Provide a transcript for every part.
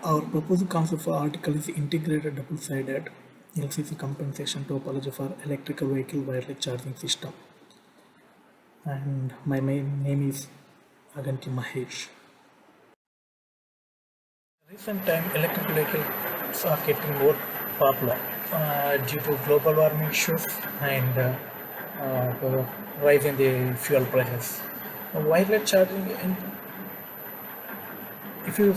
Our proposed concept for article is integrated double-sided LCC compensation topology for electrical vehicle wireless charging system. And my main name is Aganti Mahesh. Recent time, electric vehicles are getting more popular due to global warming issues and the rise in the fuel prices. Wireless charging, if you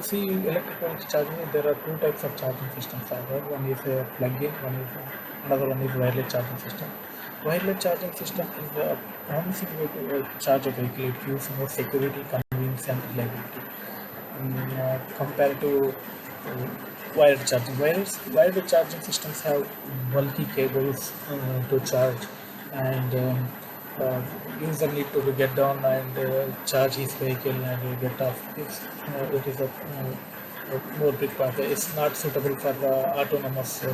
see electric vehicle charging, there are two types of charging systems are there. One is plug-in, another one is wireless charging system. Wireless charging system is a promising way to charge a vehicle. It gives more security, convenience, and reliability compared to wired charging. Wired charging systems have bulky cables to charge, and user need to get down and charge his vehicle and get off. It is a more big part. It's not suitable for the autonomous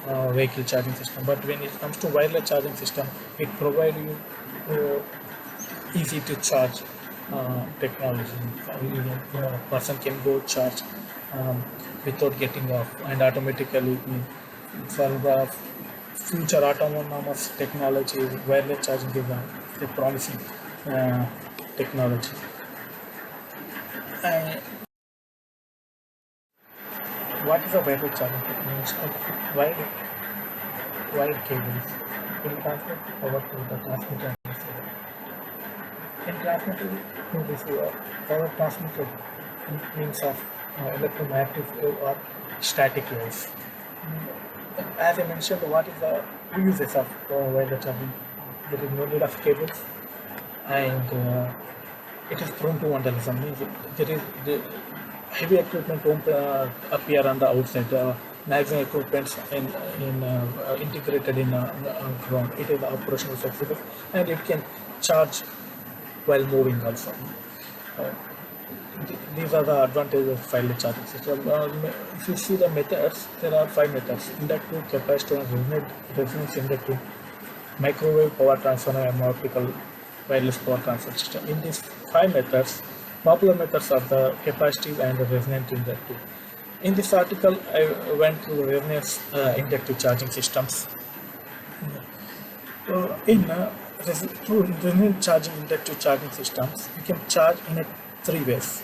vehicle charging system. But when it comes to wireless charging system, it provides you easy to charge technology. Person can go charge without getting off, and automatically for the future autonomous technology, wireless charging is a promising technology. What is a wireless charging technology? Wired cables will transmit power to the transmitter and receiver. In transmitted to receiver, power transmitted in means of electromagnetic wave or static waves. As I mentioned, what is the uses of wireless charging? There is no need of cables, and it is prone to vandalism. There is the heavy equipment won't appear on the outside. Maximum equipment integrated in ground. It is operational flexible, and it can charge while moving also. These are the advantages of wireless charging system. If you see the methods, there are 5 methods: inductive, capacitive, resonance inductive, microwave, power transformer, and optical wireless power transfer system. In these 5 methods, popular methods are the capacitive and the resonant inductive. In this article, I went through resonance inductive charging systems. Through resonant charging inductive charging systems, you can charge in 3 ways: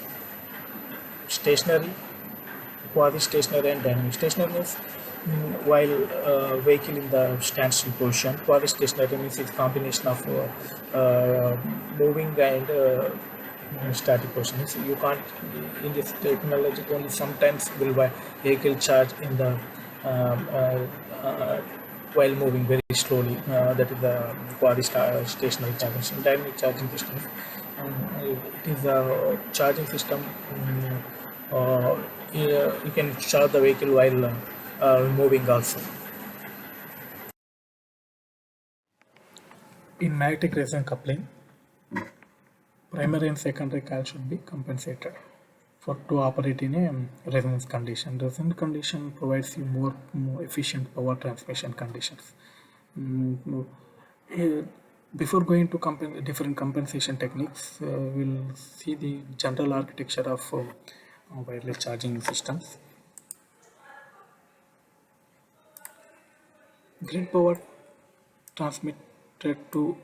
stationary, quasi-stationary, and dynamic. Stationary means while vehicle in the standstill position. Quasi-stationary means it's combination of moving and static position. So you can't, in this technology, only sometimes will vehicle charge in the while moving very slowly. That is the quasi-stationary charging system. Dynamic charging system. It is a charging system. You can charge the vehicle while moving also. In magnetic resonance coupling, primary and secondary coil should be compensated to operate in a resonance condition. Resonance condition provides you more efficient power transmission conditions. Before going to different compensation techniques, we'll see the general architecture of wireless charging systems. Grid power transmitted to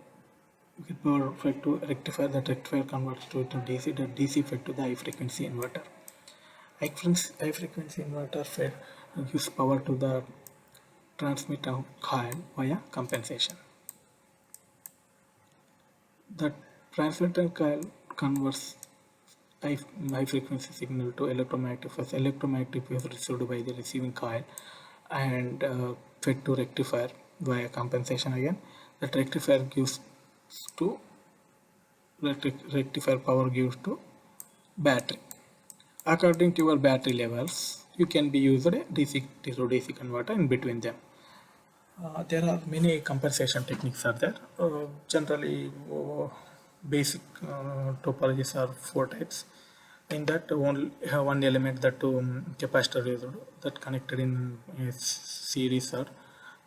grid power fed to rectifier. That rectifier converts to DC. That DC fed to the high frequency inverter. High frequency inverter fed gives power to the transmitter coil via compensation. The transmitter coil converts high frequency signal to electromagnetic wave. Electromagnetic wave received by the receiving coil and fed to rectifier via compensation again. That rectifier gives to rectifier power gives to battery. According to your battery levels, you can be used a DC to DC converter in between them. There are many compensation techniques are there. Generally, basic topologies are 4 types. In that, only have one element that capacitor is that connected in a series or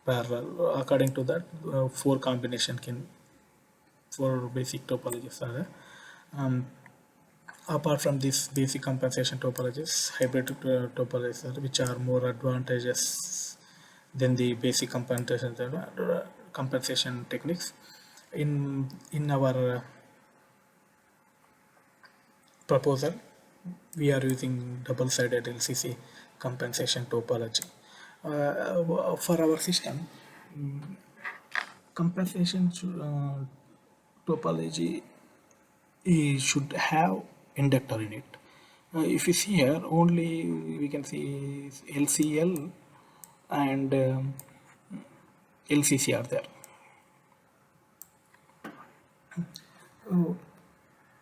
parallel. According to that, 4 combination can 4 basic topologies are there. Apart from this basic compensation topologies, hybrid topologies, which are more advantageous than the basic compensation techniques. In our proposal, we are using double-sided LCC compensation topology. For our system, compensation topology should have inductor in it. If you see here, only we can see LCL and LCC are there.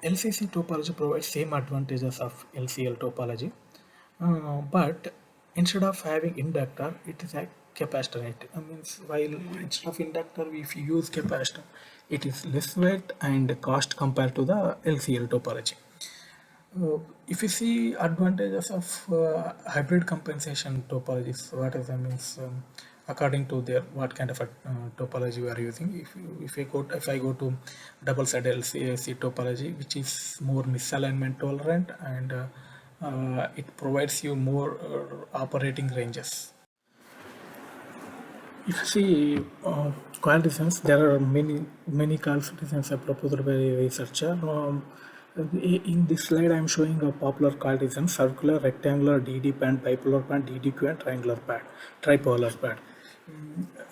LCC topology provides same advantages of LCL topology, but instead of having inductor, it is a capacitor. It means while instead of inductor, if you use capacitor, it is less weight and cost compared to the LCL topology. If you see advantages of hybrid compensation topologies, what does that means? According to their what kind of a topology we are using. If I go to double-sided LCC topology, which is more misalignment tolerant, and it provides you more operating ranges. If you see coil designs, there are many coil designs are proposed by a researcher. In this slide, I am showing a popular coil design: circular, rectangular, DD band, bipolar band, DDQ, and triangular pad, tripolar pad.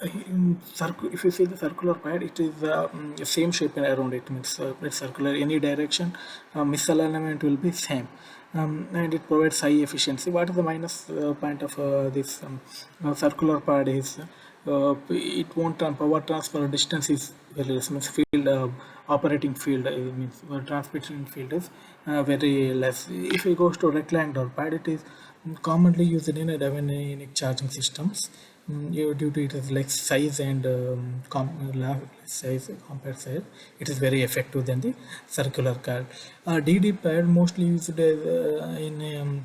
If you see the circular pad, it is same shape around it. Means it's circular any direction, misalignment will be same. And it provides high efficiency. What is the minus point of this circular pad is it won't power transfer distance is very less. Means field operating field means transmission field is very less. If it goes to rectangular pad, it is commonly used in a dynamic charging systems. Due to its less size and size compared size, it is very effective than the circular card. DD pad mostly used in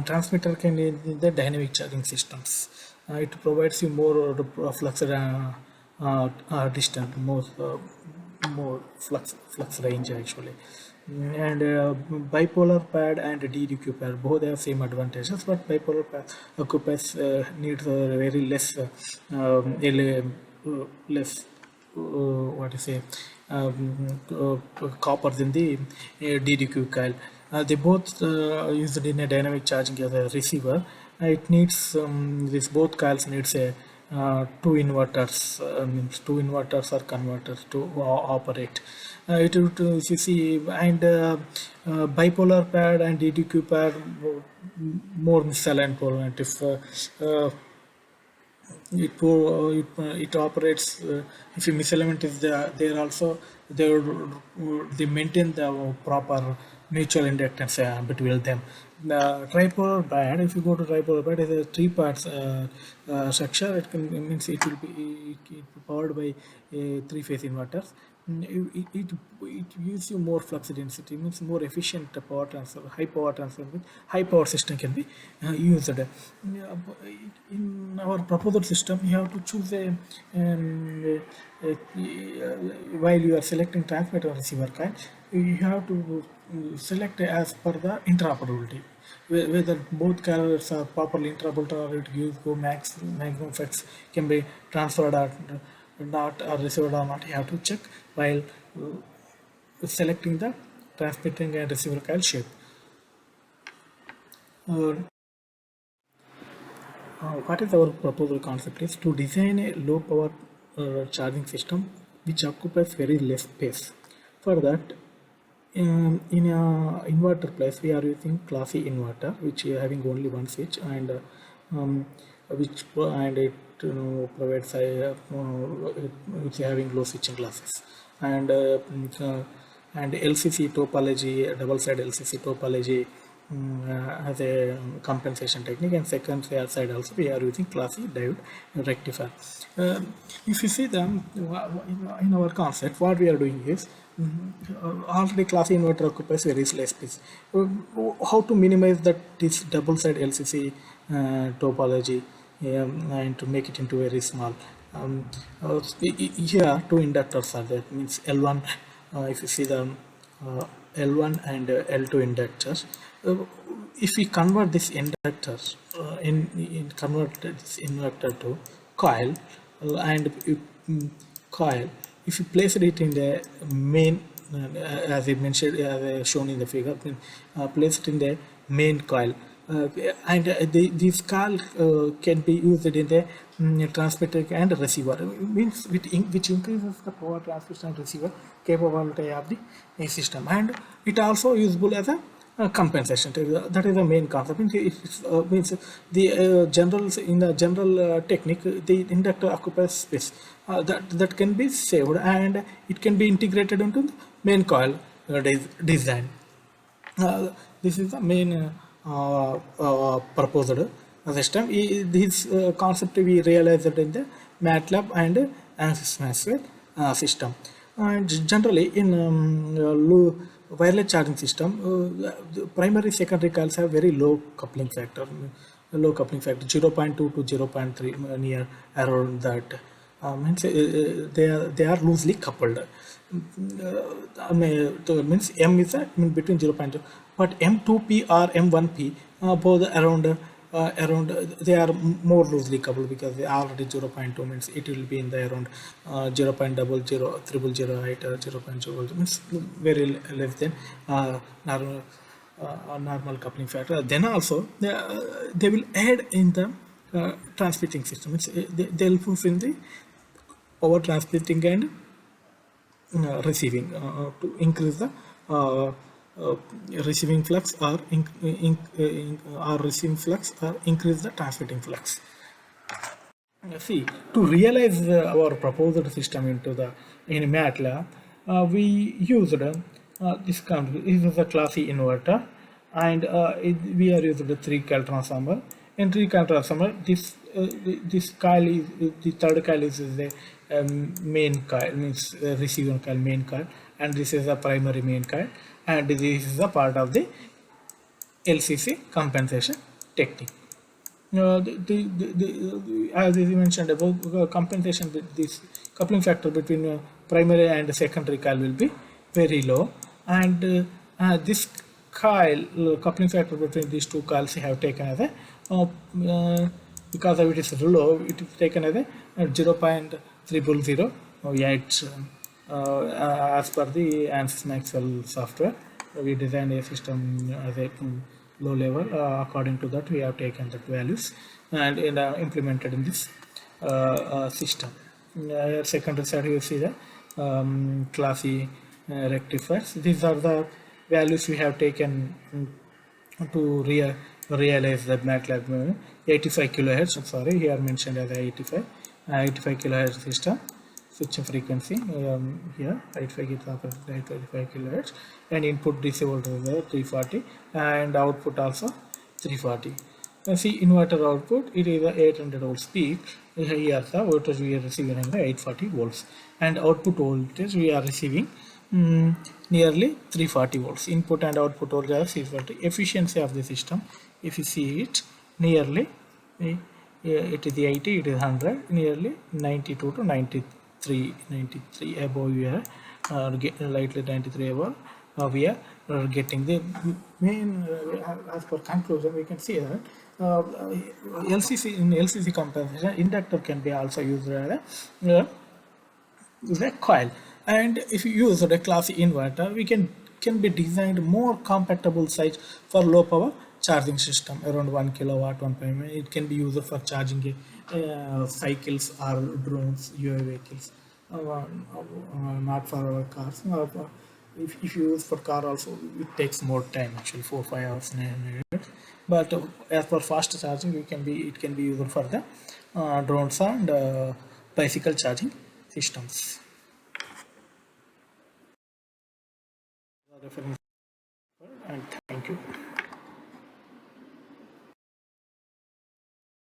transmitter can in the dynamic charging systems. It provides you more flux distance, more flux range actually. And bipolar pad and DDQ pad both have same advantages, but bipolar pad occupies needs very less less what to say copper than the DDQ coil. They both used in a dynamic charging as a receiver. It needs this both coils needs a two inverters, means two inverters or converters to operate. You see, and bipolar pad and DDQ pad more misaligned tolerant. If it operates, if a miselement is there also, they maintain the proper mutual inductance between them. The tripolar pad, if you go to tripolar pad, is a three parts structure. It means it will be powered by three phase inverters. It gives you more flux density, means more efficient power transfer, high power transfer, with high power system can be used. In our proposed system, you have to choose while you are selecting transmitter or receiver kind, you have to select as per the interoperability, whether both carriers are properly interoperable or it gives go maximum effects can be transferred or not, or received or not. You have to check while selecting the transmitting and receiver coil shape. What is our proposal concept is to design a low power charging system which occupies very less space. For that, in a inverter place, we are using class E inverter, which is having only one switch, and it provides which is having low switching losses, and LCC topology, double side LCC topology as a compensation technique, and second side also we are using class E diode rectifier. If you see them in our concept, what we are doing is already class E inverter occupies very less space. How to minimize that this double side LCC topology and to make it into very small. Here two inductors are there, means L1. If you see the L1 and L2 inductors. If we convert this inductors in convert this inverter to coil, and coil, if you place it in the main, as I mentioned, as I shown in the figure, place it in the main coil, and this coil can be used in the transmitter and receiver, means which increases the power transmission and receiver capability of the system, and it also usable as a compensation. That is the main concept. Means the generals in the general technique, the inductor occupies space that can be saved, and it can be integrated into the main coil design. This is the main proposed system. This concept we realized in the MATLAB and ANSYS Maxwell system. And generally, in wireless charging system, the primary secondary coils have very low coupling factor. Low coupling factor 0.2 to 0.3, near around that. Means they are loosely coupled. Means M is between 0.2, but M2P or M1P both around they are more loosely coupled, because they are already 0.2, means it will be in the around 0.00008 or 0.0, means very less than normal coupling factor. Then also they will add in the transmitting system. They will fulfill the power transmitting and receiving to increase the receiving flux, or receiving flux, or increase the transmitting flux. See, to realize our proposed system in MATLAB, we used this is a Class E inverter, and we are using the 3-coil transformer. In 3-coil transformer, this coil is the third coil is the main coil, means receiving coil, main coil, and this is the primary main coil, and this is a part of the LCC compensation technique. As we mentioned about compensation, this coupling factor between primary and secondary coil will be very low, and this coil coupling factor between these two coils have taken as a because of it is low, it is taken as a 0.00008 as per the ANSYS Maxwell software. We designed a system as a low level. According to that, we have taken the values and implemented in this system. Secondary side, you see the Class E rectifiers. These are the values we have taken to realize the MATLAB 85 kilohertz. Sorry, here mentioned as 85 kilohertz system. Switching frequency here 85 kilohertz, and input DC voltage is 340, and output also 340. See, inverter output, it is a 800 volts peak. Here the voltage we are receiving is 840 volts, and output voltage we are receiving nearly 340 volts. Input and output voltage are 340. Efficiency of the system, if you see it, nearly it is 80, it is 100, nearly 92 to 93 above. We are lightly 93 above. We are getting the main. As per conclusion, we can see that LCC, in LCC compensation, inductor can be also used as a coil, and if you use a Class E inverter, we can be designed more compatible size for low power charging system, around 1 kilowatt, 1.5. It can be used for charging cycles or drones, UAV vehicles, not for our cars. If you use for car also, it takes more time, actually 4-5 hours, 9 minutes. But as for fast charging, it can be used for the drones and bicycle charging systems. And thank you.